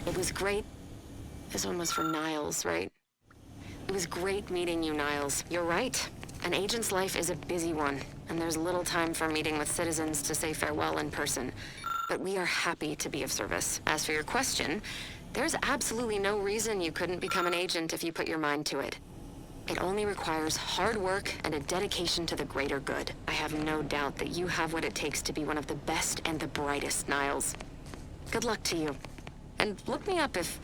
It was great. This one was for Niles, right? It was great meeting you, Niles. You're right. An agent's life is a busy one, and there's little time for meeting with citizens to say farewell in person. But we are happy to be of service. As for your question, there's absolutely no reason you couldn't become an agent if you put your mind to it. It only requires hard work and a dedication to the greater good. I have no doubt that you have what it takes to be one of the best and the brightest, Niles. Good luck to you. And look me up if,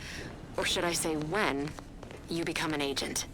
or should I say when, you become an agent.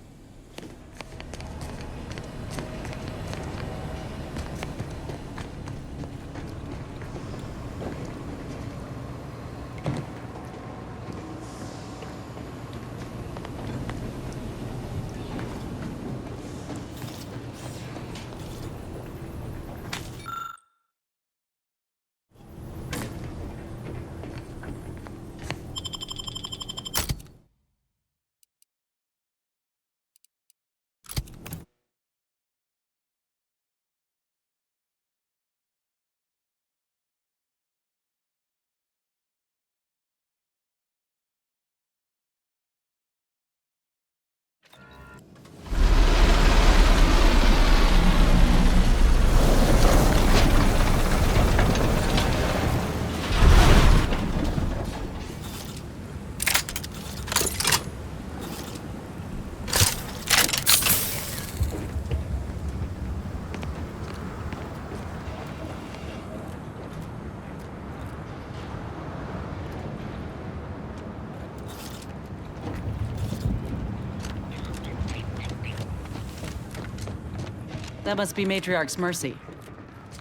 That must be Matriarch's Mercy.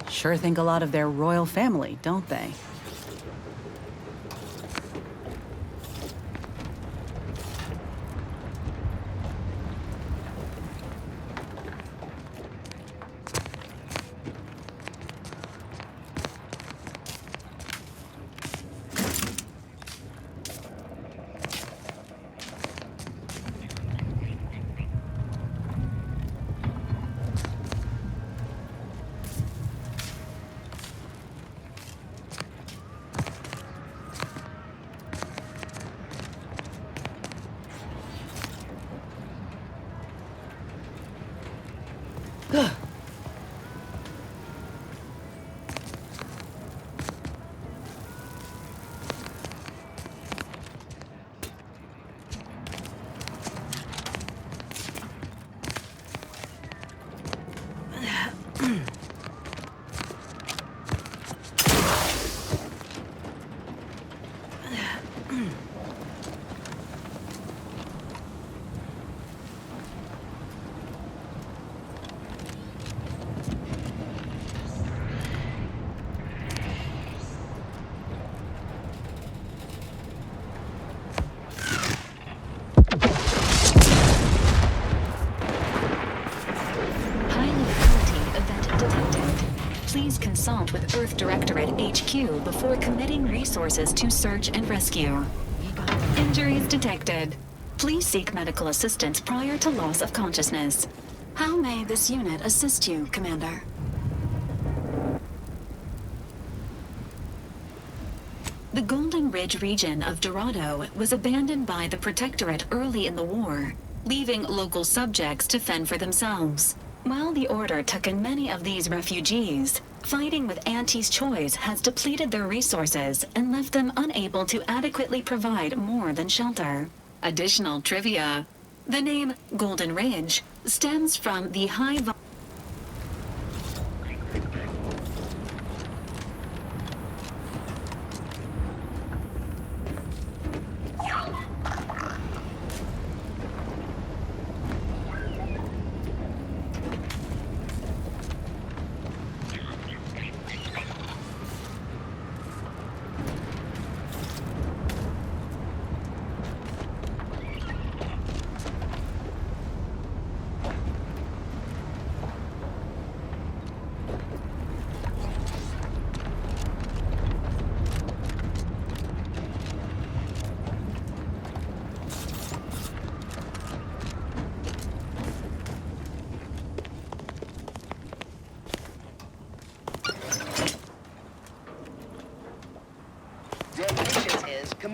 Sure think a lot of their royal family, don't they? Consult with Earth Directorate HQ before committing resources to search and rescue. Injuries detected. Please seek medical assistance prior to loss of consciousness. How may this unit assist you, Commander? The Golden Ridge region of Dorado was abandoned by the Protectorate early in the war, leaving local subjects to fend for themselves. While the Order took in many of these refugees, fighting with Auntie's Choice has depleted their resources and left them unable to adequately provide more than shelter. Additional trivia. The name Golden Ridge stems from the high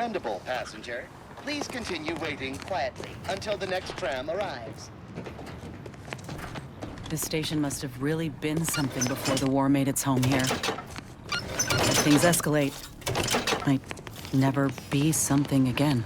dependable passenger. Please continue waiting quietly until the next tram arrives. This station must have really been something before the war made its home here. If things escalate, might never be something again.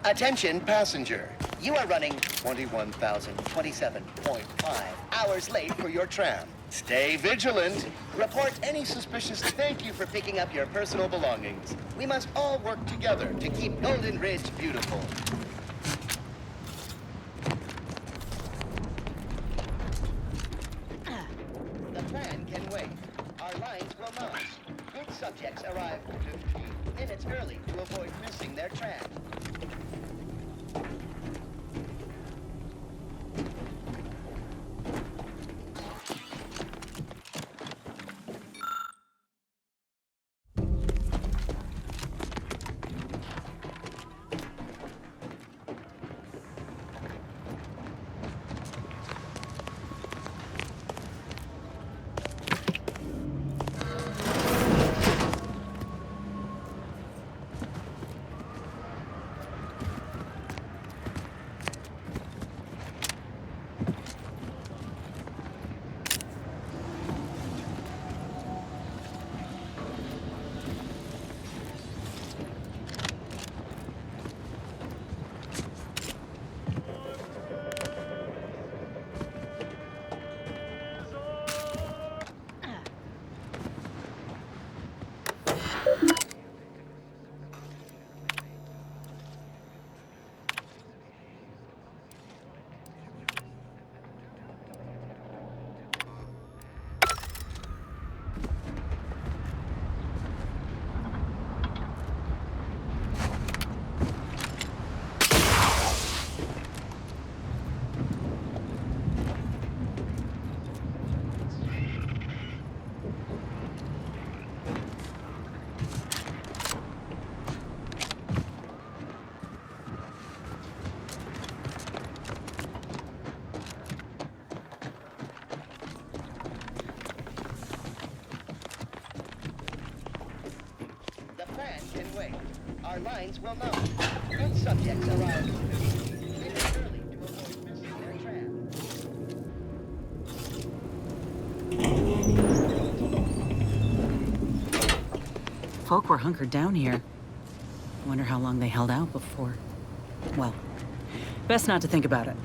Attention passenger, you are running 21,027.5 hours late for your tram. Stay vigilant. Report any suspicious. Thank you for picking up your personal belongings. We must all work together to keep Golden Ridge beautiful. The plan can wait. Our lines will not. Good subjects arrive 15 minutes early to avoid missing their tram. Our lines will not. Good subjects arrive 15 minutes early to avoid missing their tram. Folk were hunkered down here. Wonder how long they held out before. Well, best not to think about it.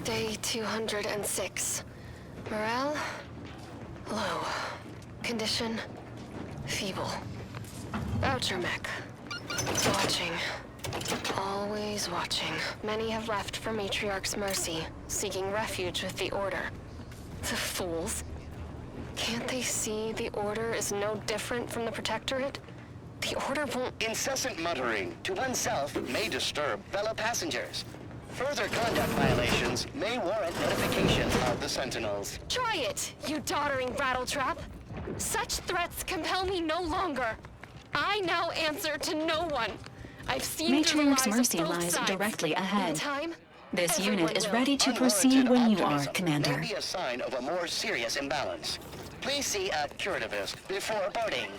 Day 206. Morale? Low. Condition? Feeble. Voucher mech. Watching. Always watching. Many have left for Matriarch's mercy, seeking refuge with the Order. The fools. Can't they see the Order is no different from the Protectorate? The Order won't... Incessant muttering to oneself may disturb fellow passengers. Further conduct violations may warrant notification of the Sentinels. Try it, you doddering rattletrap. Such threats compel me no longer. I now answer to no one. I've seen through the Matriarch's lies mercy of both lies sides. directly ahead. Meantime, This everyone unit is will. ready to proceed when you are, Optimism Commander. may be a sign of a more serious imbalance. Please see a curativist before boarding.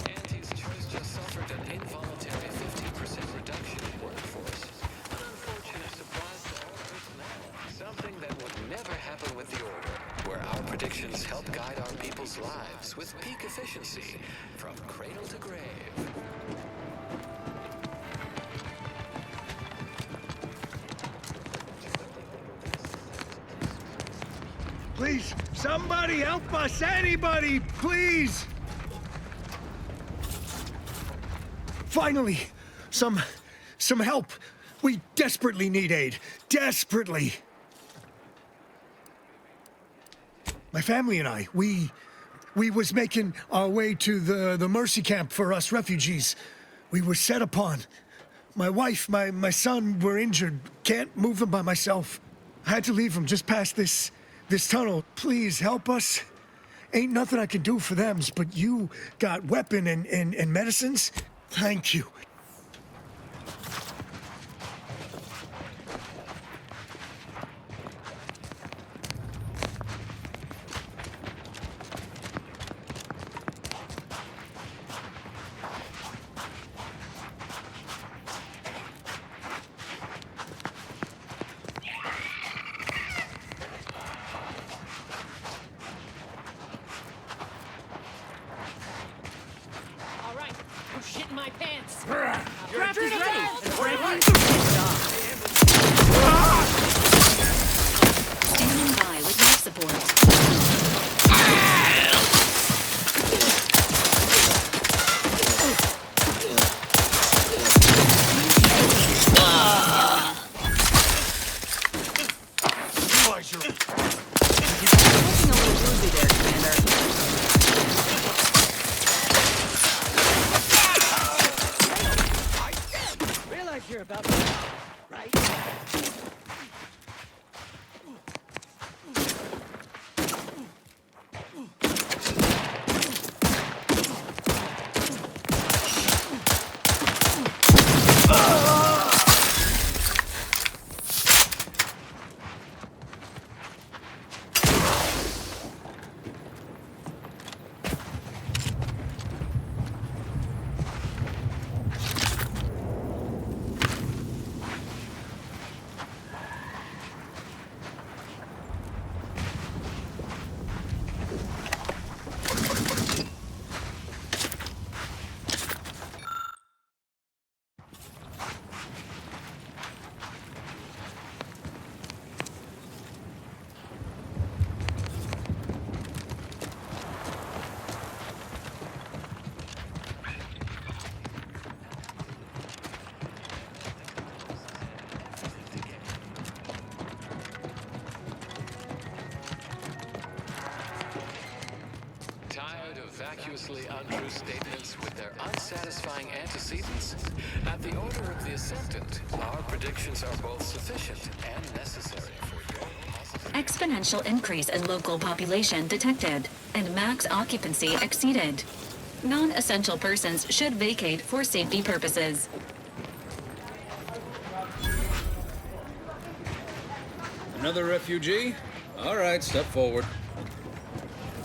Anti's choice just suffered an involuntary 15% reduction in workforce. An unfortunate surprise to all personnel. Something that would never happen with the Order, where our predictions help guide our people's lives with peak efficiency from cradle to grave. Please, somebody help us! Anybody, please! Finally, some help. We desperately need aid. Desperately. My family and I, we was making our way to the mercy camp for us refugees. We were set upon. My wife, my son were injured. Can't move them by myself. I had to leave them just past this tunnel. Please help us. Ain't nothing I can do for them, but you got weapon and medicines. Thank you. Standing by with life support. Vacuously untrue statements with their unsatisfying antecedents? At the order of the Ascendant, our predictions are both sufficient and necessary for your Exponential increase in local population detected, and max occupancy exceeded. Non-essential persons should vacate for safety purposes. Another refugee? All right, step forward.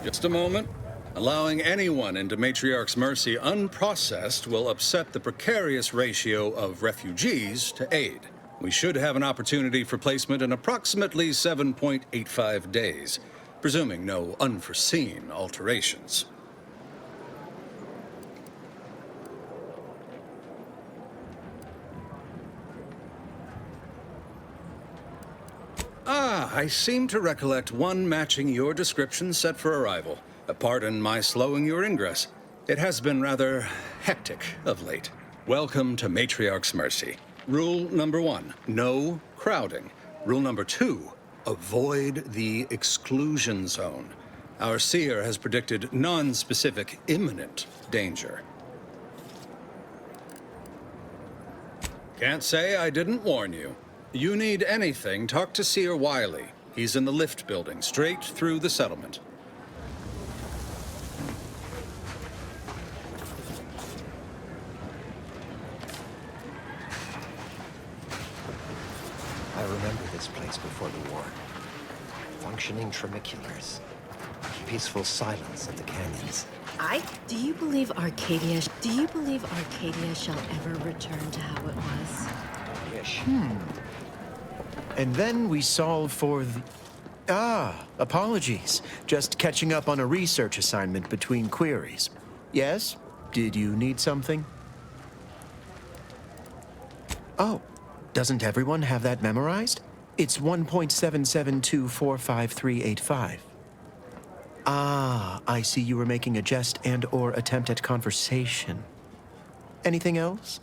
Just a moment. Allowing anyone into Matriarch's mercy unprocessed will upset the precarious ratio of refugees to aid. We should have an opportunity for placement in approximately 7.85 days, presuming no unforeseen alterations. Ah, I seem to recollect one matching your description set for arrival. Pardon my slowing your ingress. It has been rather hectic of late. Welcome to Matriarch's Mercy. Rule number 1, no crowding. Rule number 2, avoid the exclusion zone. Our seer has predicted non-specific imminent danger. Can't say I didn't warn you. You need anything, talk to Seer Wiley. He's in the lift building, straight through the settlement. I remember this place before the war. Functioning tramiculars. Peaceful silence of the canyons. Do you believe Arcadia shall ever return to how it was? Wish. And then we solve for the... apologies. Just catching up on a research assignment between queries. Yes? Did you need something? Oh, doesn't everyone have that memorized? It's 1.77245385. I see you were making a jest and/or attempt at conversation. Anything else?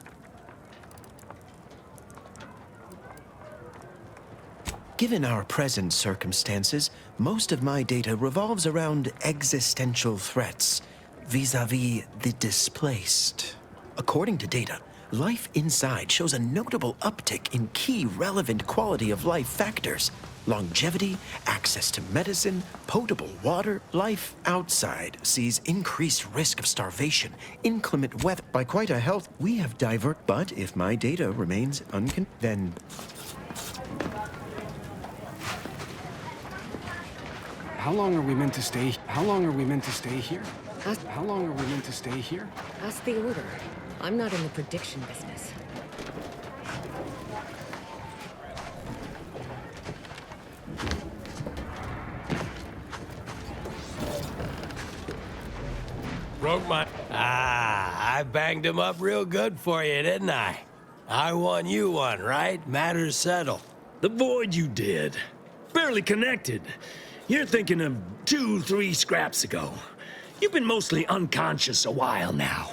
Given our present circumstances, most of my data revolves around existential threats vis-a-vis the displaced. According to data, life inside shows a notable uptick in key relevant quality of life factors. Longevity, access to medicine, potable water. Life outside sees increased risk of starvation, inclement weather. By quite a health, we have but if my data remains then... How long are we meant to stay? How long are we meant to stay here? How long are we meant to stay here? Ask the Order. I'm not in the prediction business. Broke my... I banged him up real good for you, didn't I? I won, you won, right? Matters settled. The void you did. Barely connected. You're thinking of 2-3 scraps ago. You've been mostly unconscious a while now.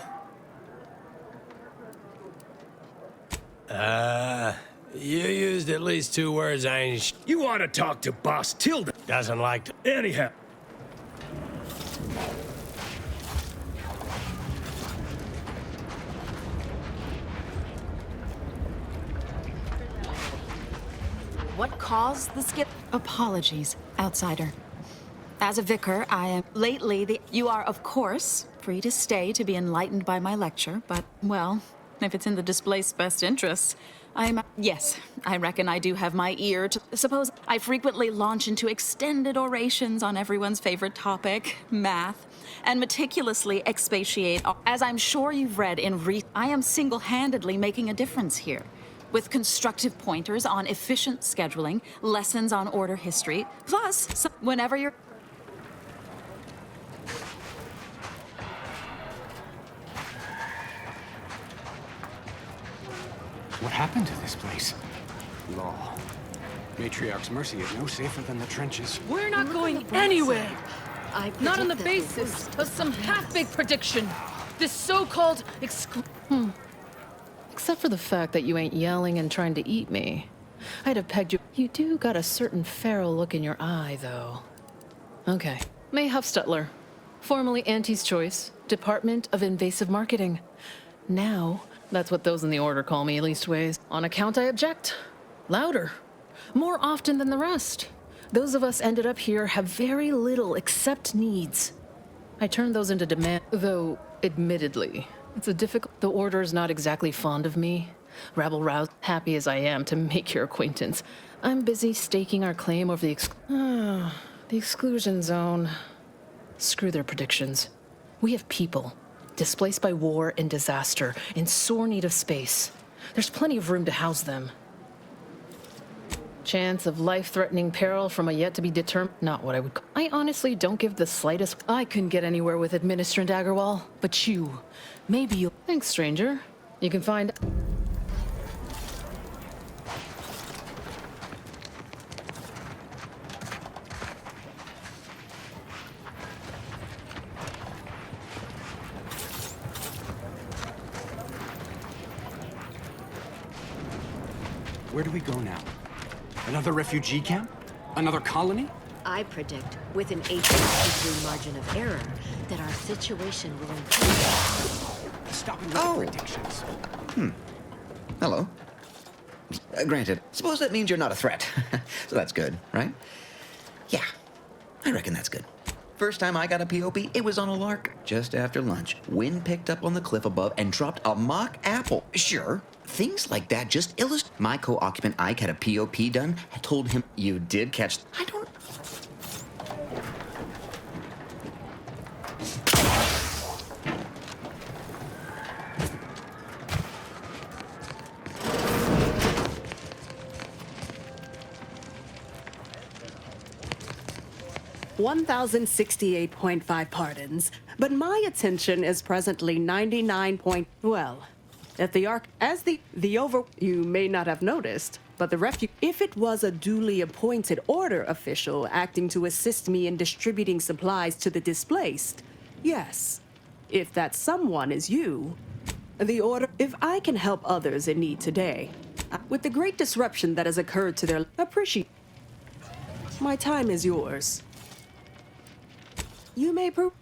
You used at least 2 words I ain't... You ought to talk to Boss Tilda. Doesn't like to... Anyhow. What caused the skip? Apologies, outsider. As a vicar, I am... You are, of course, free to stay to be enlightened by my lecture, but, well, if it's in the displaced's best interests, Yes, I reckon I do have my ear to... Suppose I frequently launch into extended orations on everyone's favorite topic, math, and meticulously expatiate... As I'm sure you've read in I am single-handedly making a difference here. With constructive pointers on efficient scheduling, lessons on order history, plus, whenever you're... What happened to this place? Law. Matriarch's Mercy is no safer than the trenches. We're not going anywhere! Not on the basis of some half-baked prediction. This so-called Except for the fact that you ain't yelling and trying to eat me. I'd have pegged you. You do got a certain feral look in your eye, though. Okay. May Huffstutler, formerly Auntie's Choice, Department of Invasive Marketing. Now, that's what those in the Order call me leastways. On account I object. Louder. More often than the rest. Those of us ended up here have very little except needs. I turned those into demand, though, admittedly, it's a difficult... The Order's not exactly fond of me. Rabble-roused, happy as I am to make your acquaintance. I'm busy staking our claim over the exclusion zone. Screw their predictions. We have people, displaced by war and disaster, in sore need of space. There's plenty of room to house them. Chance of life-threatening peril from a yet-to-be-determined... Not what I would... I honestly don't give the slightest... I couldn't get anywhere with Administrator Daggerwall, but you... Maybe you'll... Thanks, stranger. You can find... Where do we go now? Another refugee camp? Another colony? I predict, with an 8.2 margin of error, that our situation will improve. Stopping with the predictions. Hello. Granted, suppose that means you're not a threat. So that's good, right? Yeah, I reckon that's good. First time I got a POP, it was on a lark. Just after lunch, wind picked up on the cliff above and dropped a mock apple. Sure, things like that just illustrate. My co-occupant Ike had a POP done. I told him, you did catch... I don't... 1,068.5 pardons, but my attention is presently 99 point... Well, at the arc... As the over... You may not have noticed, but the if it was a duly appointed order official acting to assist me in distributing supplies to the displaced, yes. If that someone is you, the order... If I can help others in need today, with the great disruption that has occurred to their... Appreciate... My time is yours. You may prove...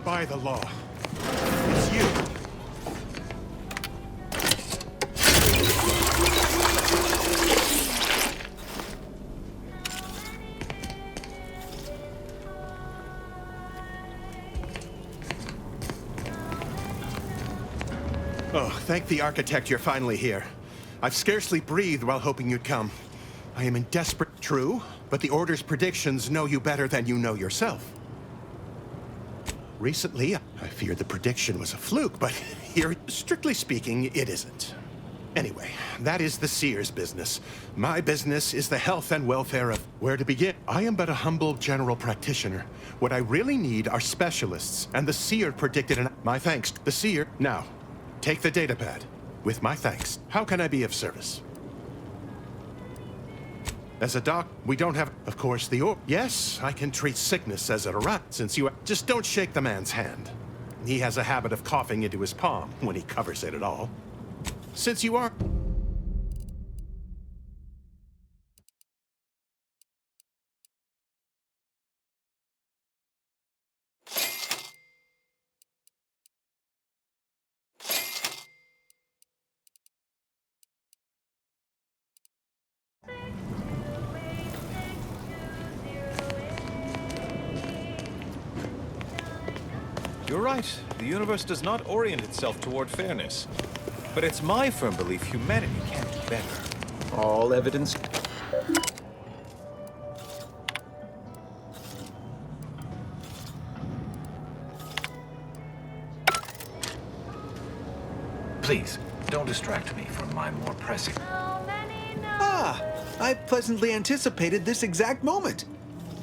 By the law. It's you. Oh, thank the architect you're finally here. I've scarcely breathed while hoping you'd come. I am in desperate... True, but the Order's predictions know you better than you know yourself. Recently, I feared the prediction was a fluke, but here, strictly speaking, it isn't. Anyway, that is the seer's business. My business is the health and welfare of... Where to begin? I am but a humble general practitioner. What I really need are specialists, and the seer predicted an... My thanks. The seer... Now, take the datapad. With my thanks. How can I be of service? As a doc, we don't have... Of course, the Yes, I can treat sickness as it arises, since you... Just don't shake the man's hand. He has a habit of coughing into his palm when he covers it at all. Since you are... You're right. The universe does not orient itself toward fairness. But it's my firm belief humanity can do better. All evidence... Please, don't distract me from my more pressing... Ah! I pleasantly anticipated this exact moment.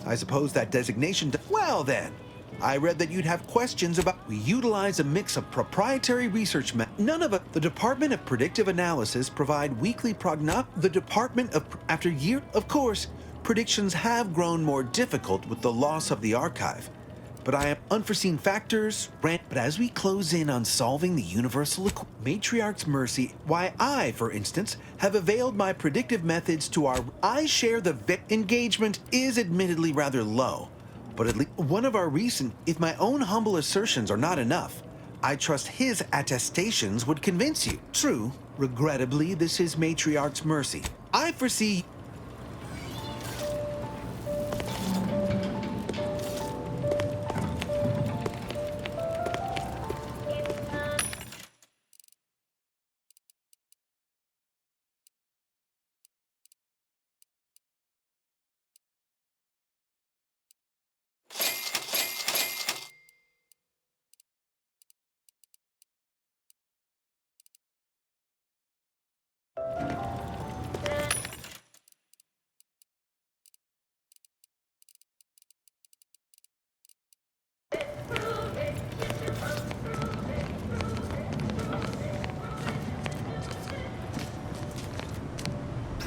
I suppose that designation... Well then, I read that you'd have questions about... We utilize a mix of proprietary research None of it. The Department of Predictive Analysis provide weekly The Department of... After year... Of course, predictions have grown more difficult with the loss of the archive. But I have unforeseen factors, But as we close in on solving the universal Matriarch's mercy, why I, for instance, have availed my predictive methods to our... I share the... Engagement is admittedly rather low. But at least one of our recent, if my own humble assertions are not enough, I trust his attestations would convince you. True, regrettably, this is Matriarch's mercy. I foresee...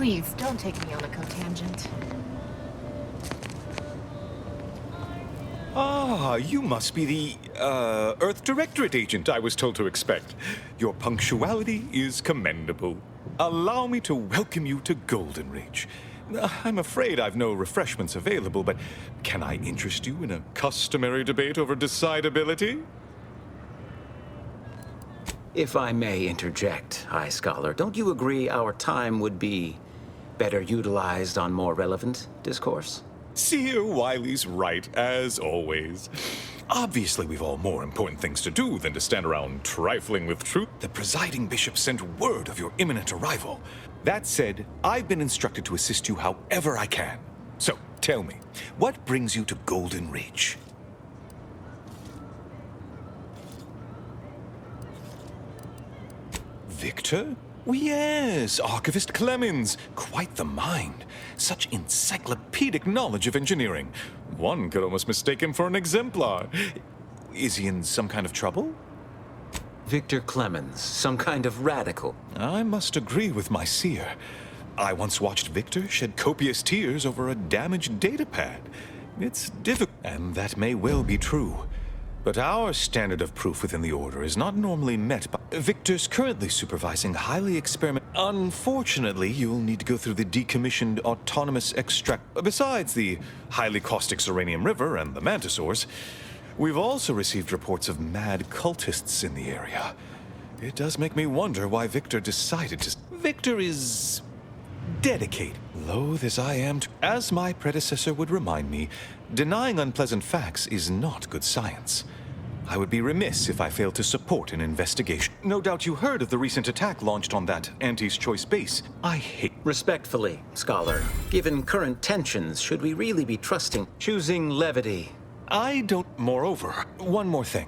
Please, don't take me on a cotangent. Ah, you must be the, Earth Directorate agent I was told to expect. Your punctuality is commendable. Allow me to welcome you to Golden Ridge. I'm afraid I've no refreshments available, but can I interest you in a customary debate over decidability? If I may interject, High Scholar, don't you agree our time would be better utilized on more relevant discourse? Seer Wiley's right, as always. Obviously, we've all more important things to do than to stand around trifling with truth. The presiding bishop sent word of your imminent arrival. That said, I've been instructed to assist you however I can. So, tell me, what brings you to Golden Ridge? Victor? Yes, Archivist Clemens. Quite the mind. Such encyclopedic knowledge of engineering. One could almost mistake him for an exemplar. Is he in some kind of trouble? Victor Clemens, some kind of radical. I must agree with my seer. I once watched Victor shed copious tears over a damaged datapad. It's difficult, and that may well be true. But our standard of proof within the Order is not normally met by... Victor's currently supervising highly experiment... Unfortunately, you'll need to go through the decommissioned autonomous extract... Besides the highly caustic Serenium River and the Mantisaurs, we've also received reports of mad cultists in the area. It does make me wonder why Victor decided to... Victor is... dedicated. Loath as I am to... As my predecessor would remind me, denying unpleasant facts is not good science. I would be remiss if I failed to support an investigation. No doubt you heard of the recent attack launched on that Auntie's Choice base. I hate... Respectfully, Scholar, given current tensions, should we really be choosing levity? I don't... Moreover, one more thing.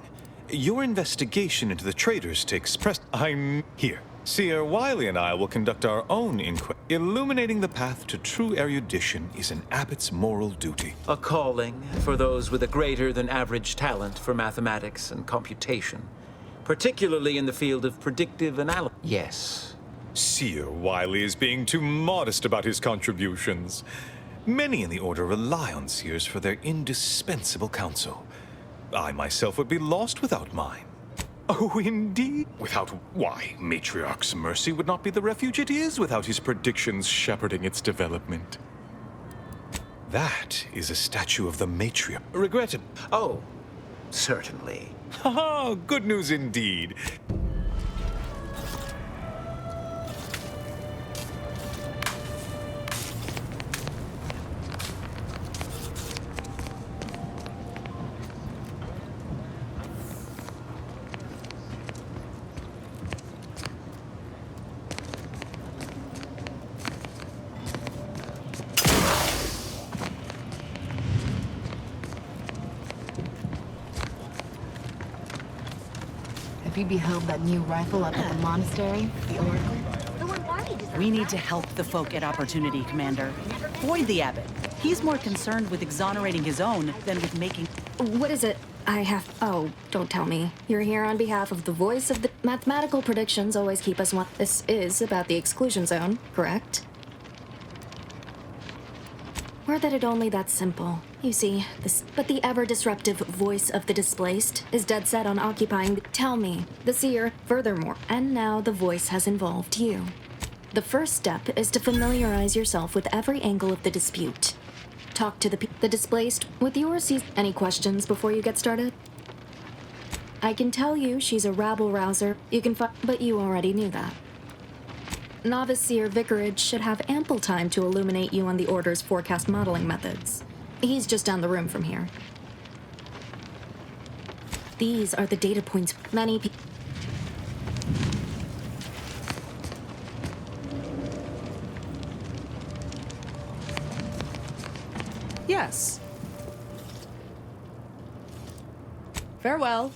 Your investigation into the traitors takes I'm here. Seer Wiley and I will conduct our own inquiry. Illuminating the path to true erudition is an abbot's moral duty. A calling for those with a greater than average talent for mathematics and computation, particularly in the field of predictive analysis. Yes. Seer Wiley is being too modest about his contributions. Many in the Order rely on seers for their indispensable counsel. I myself would be lost without mine. Oh, indeed. Without... Why, Matriarch's mercy would not be the refuge it is without his predictions shepherding its development. That is a statue of the Matriarch. Regretted. Oh, certainly. Ha! Good news indeed. Have you beheld that new rifle up at the monastery? The Oracle? We need to help the folk at Opportunity, Commander. Void the abbot. He's more concerned with exonerating his own than with making... What is it? Oh, don't tell me. You're here on behalf of the voice of the... Mathematical predictions always keep us one... This is about the exclusion zone, correct? Or that it only that simple. You see, but the ever-disruptive voice of the displaced is dead set on occupying... Tell me, the seer, furthermore, and now the voice has involved you. The first step is to familiarize yourself with every angle of the dispute. Talk to the displaced with your Any questions before you get started? I can tell you she's a rabble-rouser. You can but you already knew that. Novice Seer Vicarage should have ample time to illuminate you on the Order's forecast modeling methods. He's just down the room from here. These are the data points many people... Yes. Farewell.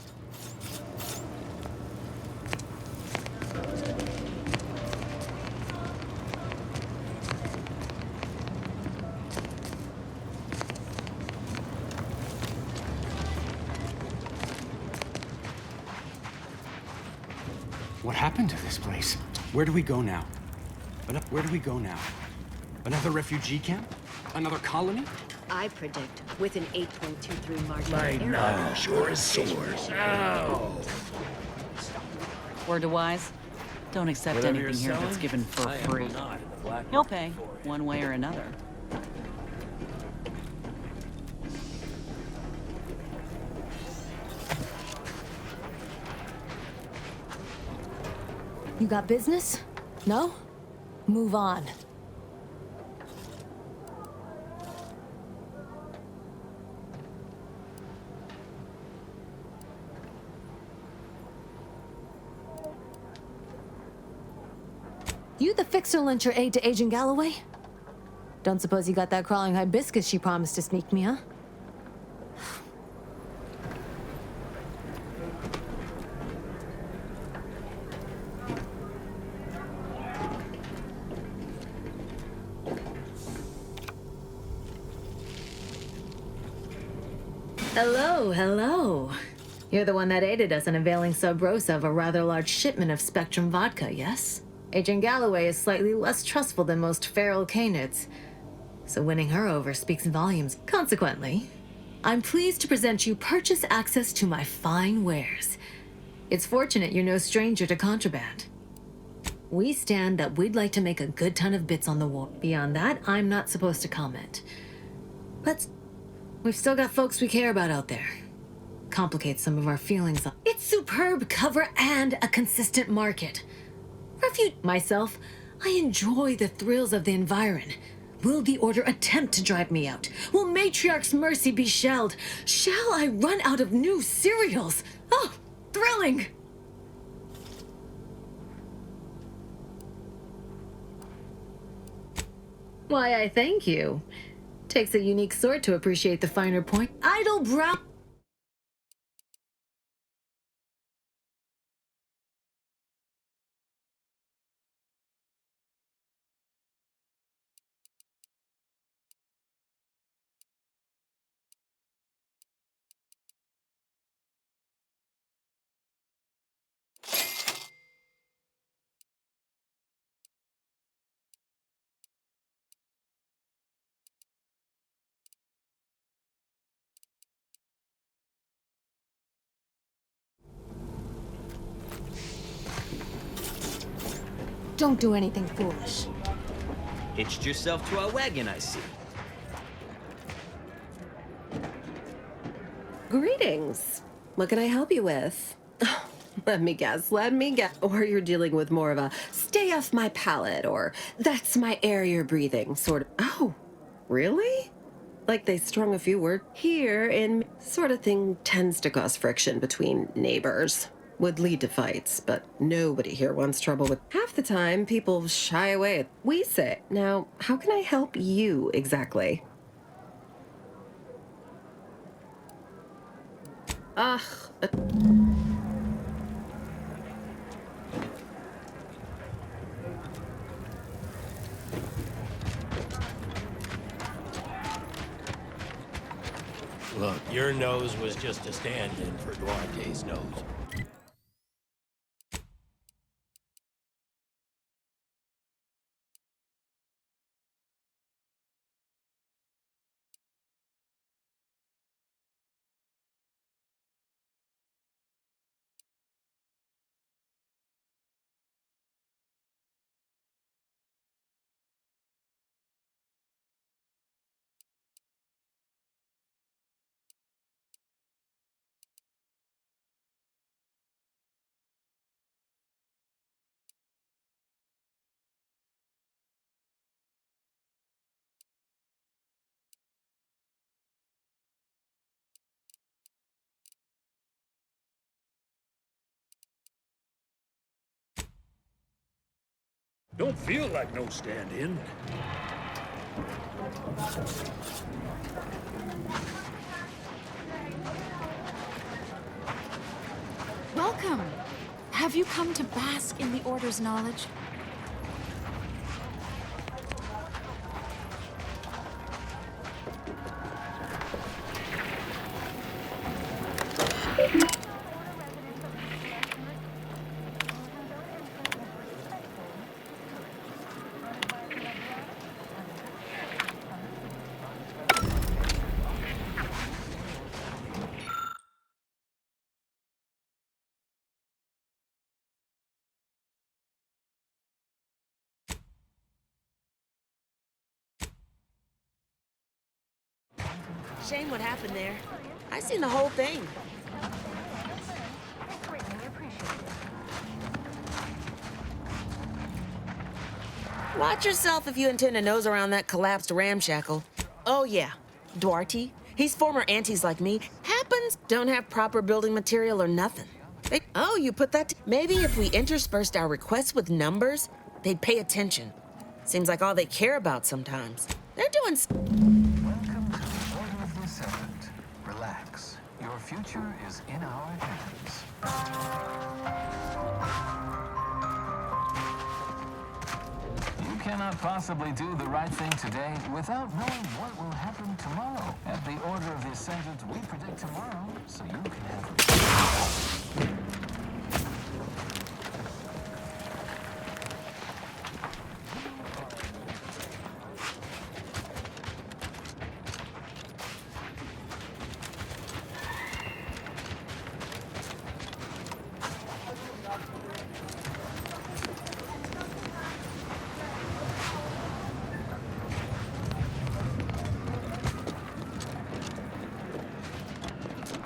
What happened to this place? Where do we go now? Where do we go now? Another refugee camp? Another colony? I predict with an 8.23 margin My of error. knowledge yours soars. Ow! Word to wise, don't accept Whatever anything you're here that's selling, given for I am free. not in the black You'll market pay, for it. one way or another. You got business? No? Move on. You the fixer lent your aid to Agent Galloway? Don't suppose you got that crawling hibiscus she promised to sneak me, huh? Hello, hello. You're the one that aided us in availing Sub Rosa of a rather large shipment of Spectrum vodka, yes? Agent Galloway is slightly less trustful than most feral canids, so winning her over speaks volumes. Consequently, I'm pleased to present you purchase access to my fine wares. It's fortunate you're no stranger to contraband. We stand that we'd like to make a good ton of bits on the war. Beyond that, I'm not supposed to comment. But we've still got folks we care about out there. Complicates some of our feelings. It's superb cover and a consistent market. Myself, I enjoy the thrills of the environ. Will the Order attempt to drive me out? Will Matriarch's mercy be shelled? Shall I run out of new cereals? Oh, thrilling! Why, I thank you. Takes a unique sort to appreciate the finer point. Idle brow. Don't do anything foolish. Hitched yourself to our wagon, I see. Greetings. What can I help you with? Let me guess. Or you're dealing with more of a stay off my palate or that's my air you're breathing sort of. Oh, really? Like they strung a few words here in sort of thing tends to cause friction between neighbors. Would lead to fights, but nobody here wants trouble with. Half the time, people shy away. We say, now, how can I help you exactly? Ugh. Look, your nose was just a stand-in for Duarte's nose. Don't feel like no stand-in. Welcome. Have you come to bask in the Order's knowledge? Shame what happened there. I seen the whole thing. Watch yourself if you intend to nose around that collapsed ramshackle. Oh yeah, Duarte. He's former aunties like me. Happens, don't have proper building material or nothing. Oh, you put that... Maybe if we interspersed our requests with numbers, they'd pay attention. Seems like all they care about sometimes. They're doing... Welcome to the Order of the Serpent. Relax. Your future is in our hands. You cannot possibly do the right thing today without knowing what will happen tomorrow. At the Order of the Ascendant, we predict tomorrow, so you can have...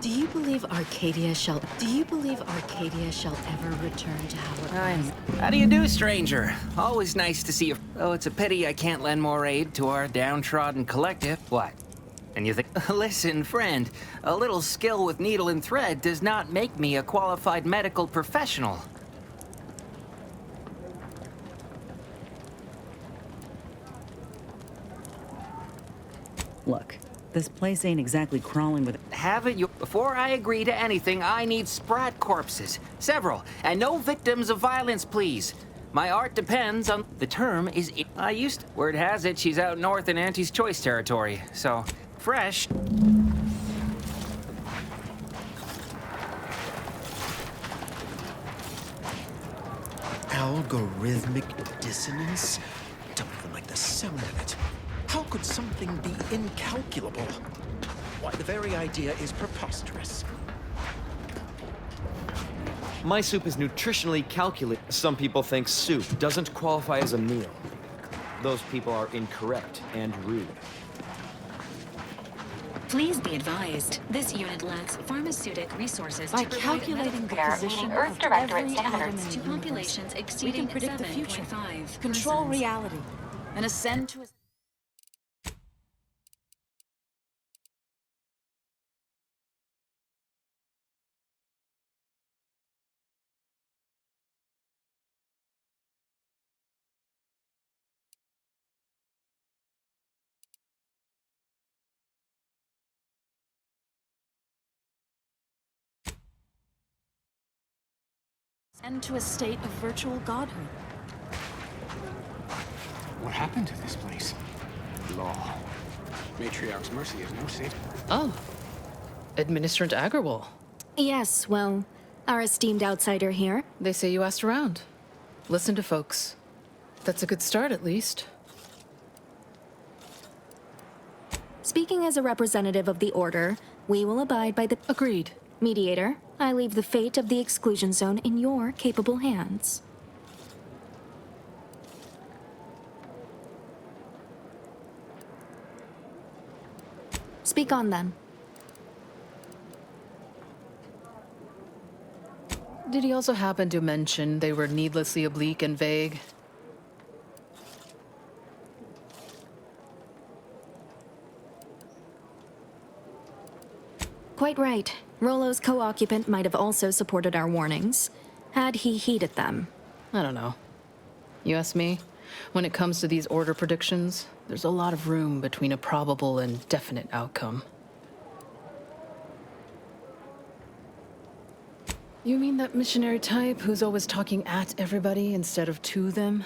Do you believe Arcadia shall ever return to how it was? How do you do, stranger? Always nice to see you. Oh, it's a pity I can't lend more aid to our downtrodden collective. What? And you think, listen, friend, a little skill with needle and thread does not make me a qualified medical professional. Look, this place ain't exactly crawling with... Haven't you? Before I agree to anything, I need sprat corpses. Several. And no victims of violence, please. My art depends on... The term is... Word has it she's out north in Auntie's Choice territory. So, fresh. Algorithmic dissonance? Don't even like the sound of it. How could something be incalculable? Why, the very idea is preposterous. My soup is nutritionally calculated. Some people think soup doesn't qualify as a meal. Those people are incorrect and rude. Please be advised, this unit lacks pharmaceutic resources By to provide calculating the medical position care, of Director every atom standards in to the universe, populations we exceeding can predict the future, 7.5 control persons. reality, and ascend to a... and to a state of virtual godhood. What happened to this place? Law. Matriarch's mercy is no safe. Oh. Administrant Agarwal. Yes, well, our esteemed outsider here. They say you asked around. Listen to folks. That's a good start, at least. Speaking as a representative of the Order, we will abide by the... Agreed. Mediator, I leave the fate of the exclusion zone in your capable hands. Speak on, then. Did he also happen to mention they were needlessly oblique and vague? Quite right. Rollo's co-occupant might have also supported our warnings, had he heeded them. I don't know. You ask me, when it comes to these Order predictions, there's a lot of room between a probable and definite outcome. You mean that missionary type who's always talking at everybody instead of to them?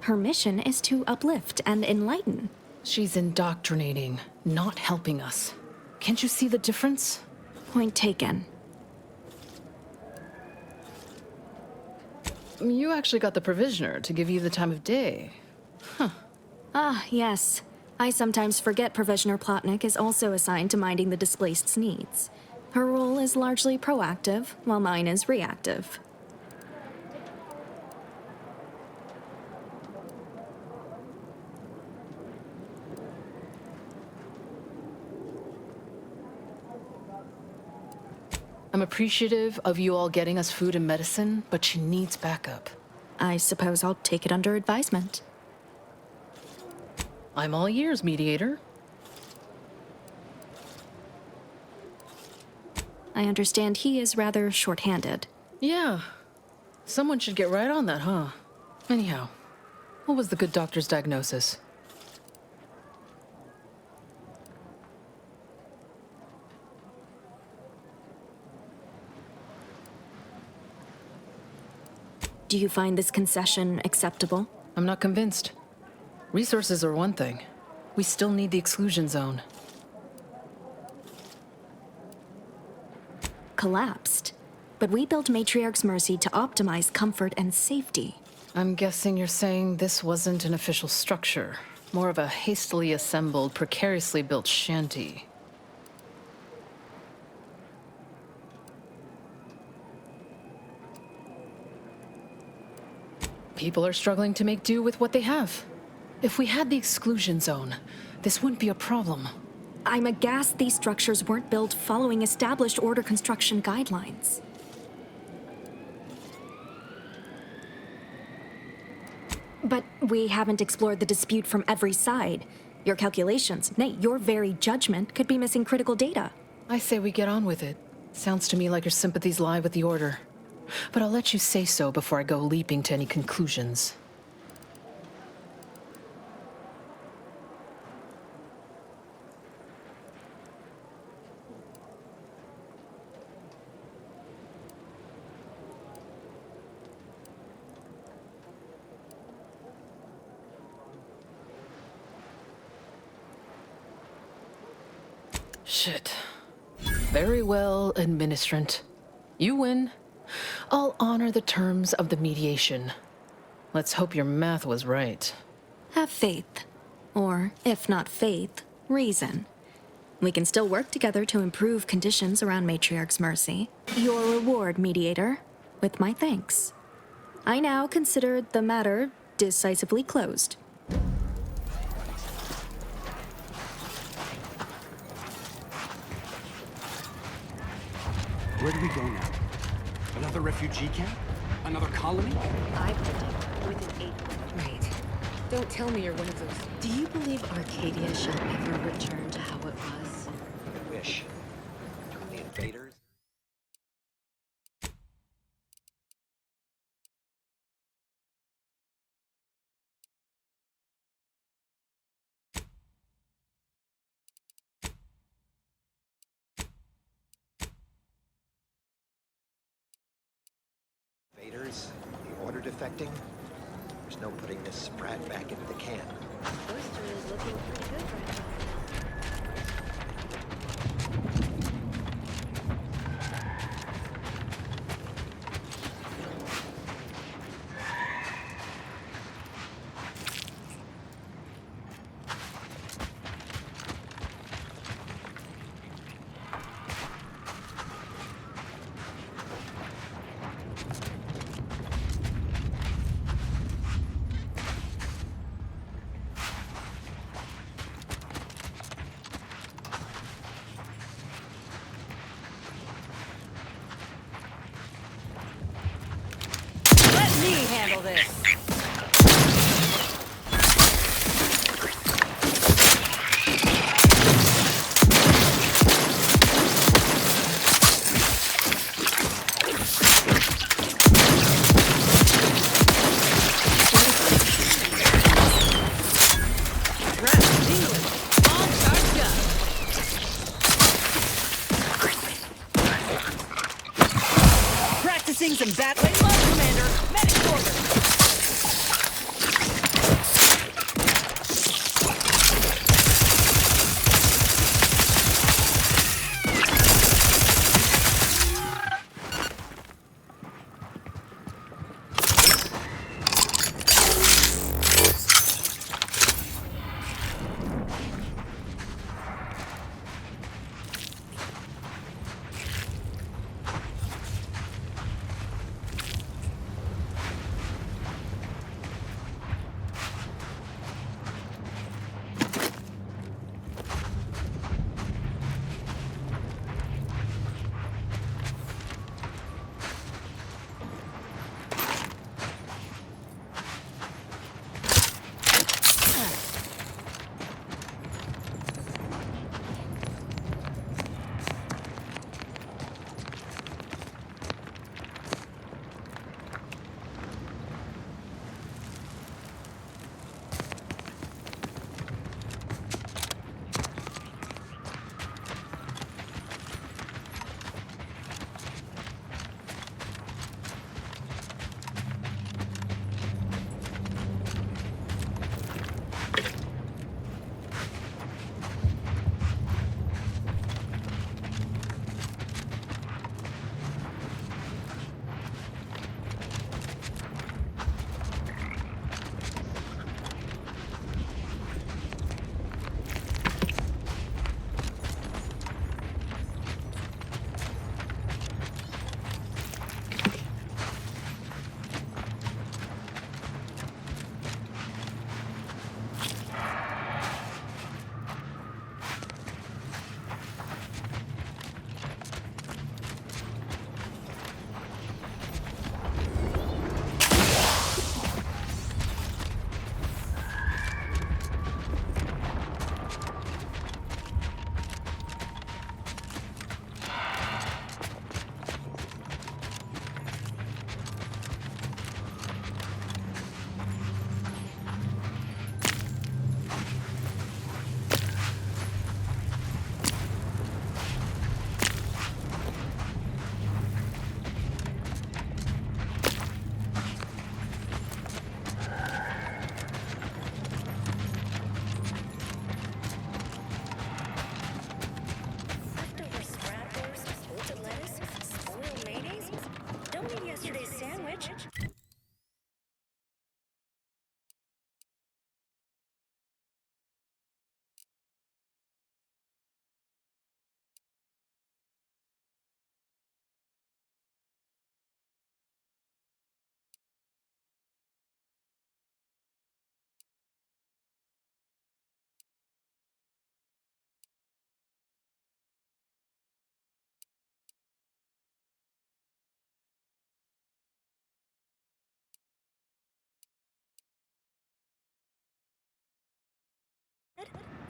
Her mission is to uplift and enlighten. She's indoctrinating, not helping us. Can't you see the difference? Point taken. You actually got the Provisioner to give you the time of day. Huh. Ah, yes. I sometimes forget Provisioner Plotnik is also assigned to minding the displaced's needs. Her role is largely proactive, while mine is reactive. I'm appreciative of you all getting us food and medicine, but she needs backup. I suppose I'll take it under advisement. I'm all ears, mediator. I understand he is rather short-handed. Yeah. Someone should get right on that, huh? Anyhow, what was the good doctor's diagnosis? Do you find this concession acceptable? I'm not convinced. Resources are one thing. We still need the exclusion zone. Collapsed. But we built Matriarch's Mercy to optimize comfort and safety. I'm guessing you're saying this wasn't an official structure. More of a hastily assembled, precariously built shanty. People are struggling to make do with what they have. If we had the exclusion zone, this wouldn't be a problem. I'm aghast these structures weren't built following established order construction guidelines. But we haven't explored the dispute from every side. Your calculations, nay, your very judgment could be missing critical data. I say we get on with it. Sounds to me like your sympathies lie with the order. But I'll let you say so before I go leaping to any conclusions. Shit. Very well, administrant. You win. I'll honor the terms of the mediation. Let's hope your math was right. Have faith. Or, if not faith, reason. We can still work together to improve conditions around Matriarch's Mercy. Your reward, mediator, with my thanks. I now consider the matter decisively closed. Where do we go now? Another refugee camp? Another colony? I predict within 8... Wait. Don't tell me you're one of those... Do you believe Arcadia shall ever return to how it was? I wish. The invaders? The order defecting? There's no putting this sprat back into the can. Oyster is looking pretty good right now. Handle this. Practicing some battling love, Commander. Medic order.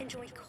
enjoy cold